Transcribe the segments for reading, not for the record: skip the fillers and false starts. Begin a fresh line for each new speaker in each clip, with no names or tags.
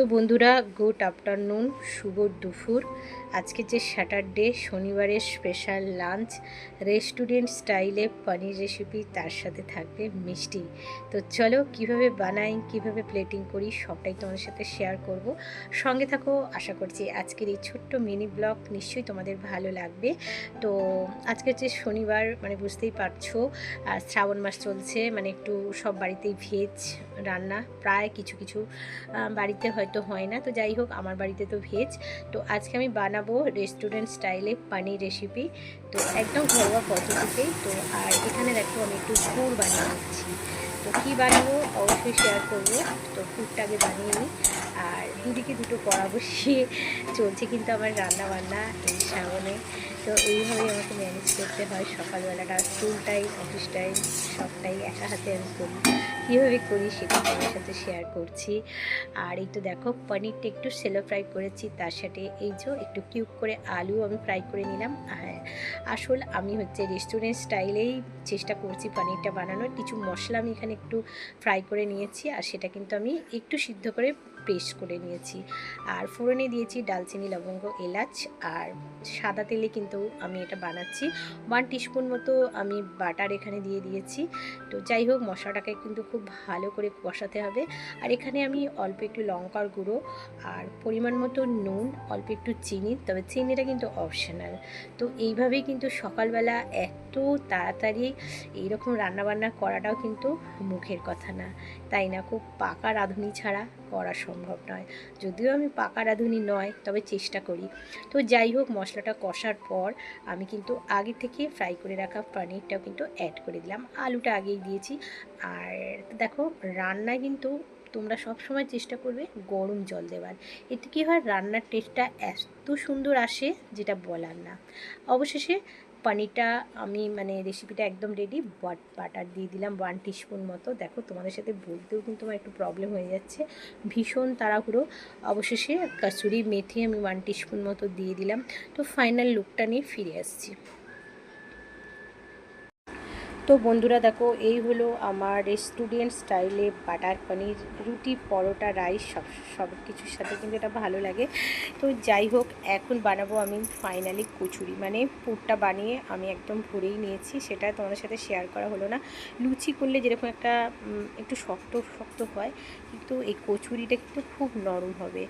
তো বন্ধুরা, good afternoon, শুভ দুপুর। আজকে যে স্যাটারডে, শনিবারের স্পেশাল লাঞ্চ, রেস্টুরেন্ট স্টাইলে পনির রেসিপি, তার সাথে থাকবে মিষ্টি। তো চলো কিভাবে বানাই, কিভাবে প্লেটিং করি, সবটাই তোমাদের সাথে শেয়ার করব। সঙ্গে থাকো। আশা করছি আজকের এই ছোট্ট মিনি ব্লগ নিশ্চয়ই তোমাদের ভালো লাগবে। তো আজকের যে শনিবার, মানে বুঝতেই পারছো, শ্রাবণ মাস চলছে, মানে একটু সব বাড়িতেই ভেজ রান্না, প্রায় কিছু কিছু বাড়িতে হয়তো হয় না। তো যাই হোক, আমার বাড়িতে তো ভেজ। তো আজকে আমি বানাবো রেস্টুরেন্ট স্টাইলে পানির রেসিপি, তো একদম ঘরোয়া পদ্ধতিতেই। তো আর এখানে দেখো আমি একটু পুর বানিয়ে নিচ্ছি। তো কী বানাবো অবশ্যই শেয়ার করবো। তো পুরটা আগে বানিয়ে নিই। আর দুদিকে দুটো কড়া বসিয়ে চলছে কিন্তু আমার রান্না বান্না এই শ্রাবণে। তো এইভাবেই আমাকে ম্যানেজ করতে হয় সকালবেলাটা, স্কুল টাইম, অফিস টাইম, সবটাই একা হাতে আমি করি। কীভাবে করি সেটা তোমার সাথে শেয়ার করছি। আর এই তো দেখো, পনিরটা একটু সেলো ফ্রাই করেছি, তার সাথে এই যে একটু কিউব করে আলু আমি ফ্রাই করে নিলাম। হ্যাঁ, আসল আমি হচ্ছে রেস্টুরেন্ট স্টাইলেই চেষ্টা করছি পনিরটা বানানোর। কিছু মশলা আমি এখানে একটু ফ্রাই করে নিয়েছি, আর সেটা কিন্তু আমি একটু সিদ্ধ করে পেস্ট করে নিয়েছি। আর ফোড়নে দিয়েছি দালচিনি, লবঙ্গ, এলাচ। আর সাদা তেলে কিন্তু আমি এটা বানাচ্ছি। 1 টিস্পুন মতো আমি বাটার এখানে দিয়ে দিয়েছি। তো যাই হোক, মশলাটাকে কিন্তু খুব ভালো করে কষাতে হবে। আর এখানে আমি অল্প একটু লঙ্কার গুঁড়ো, আর পরিমাণ মতো নুন, অল্প একটু চিনি, তবে চিনিটা কিন্তু অপশনাল। তো এইভাবেই কিন্তু সকালবেলা এত তাড়াতাড়ি এইরকম রান্নাবান্না করাটাও কিন্তু মুখের কথা না, তাই না? খুব পাকা রাঁধুনি ছাড়া করা সম্ভব নয়। যদিও আমি পাকা রাঁধুনি নয়, তবে চেষ্টা করি। তো যাই হোক, মশলাটা কষার পর আমি কিন্তু আগে থেকে ফ্রাই করে রাখা পনিরটাও কিন্তু অ্যাড করে দিলাম। আলুটা আগেই দিয়েছি। আর দেখো, রান্নায় কিন্তু তোমরা সব সময় চেষ্টা করবে গরম জল দেওয়ার। এতে কী হয়, রান্নার টেস্টটা এত সুন্দর আসে যেটা বলার না। অবশেষে পনিরটা আমি, মানে রেসিপিটা একদম রেডি। বাটার দিয়ে দিলাম 1 টিস্পুন মতো। দেখো, তোমাদের সাথে বলতেও কিন্তু আমার একটু প্রবলেম হয়ে যাচ্ছে, ভীষণ তাড়াহুড়ো। অবশেষে কাসুরি মেথি আমি 1 টিস্পুন মতো দিয়ে দিলাম। তো ফাইনাল লুকটা নিয়ে ফিরে আসছি। তো বন্ধুরা দেখো, এই হলো আমার রেস্টুরেন্ট স্টাইলে বাটার পনির। রুটি, পরোটা, রাইস, সব কিছুর সাথে কিন্তু এটা ভালো লাগে। তো যাই হোক, এখন বানাবো আমি ফাইনালি কচুরি। মানে পুরটা বানিয়ে আমি একদম ভরেই নিয়েছি, সেটা তোমাদের সাথে শেয়ার করা হলো না। লুচি করলে যেরকম একটা একটু শক্ত শক্ত হয়, কিন্তু এই কচুরিটা কিন্তু খুব নরম হবে।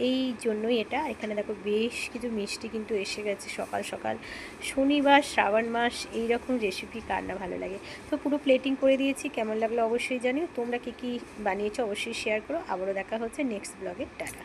এই জন্যই এটা। এখানে দেখো বেশ কিছু মিষ্টি কিন্তু এসে গেছে সকাল সকাল। শনিবার, শ্রাবণ মাস, এই রকম রেসিপি কার না ভালো লাগে। তো পুরো প্লেটিং করে দিয়েছি। কেমন লাগলো অবশ্যই জানিও। তোমরা কী কী বানিয়েছো অবশ্যই শেয়ার করো। আবারও দেখা হচ্ছে নেক্সট ব্লগে। টাটা।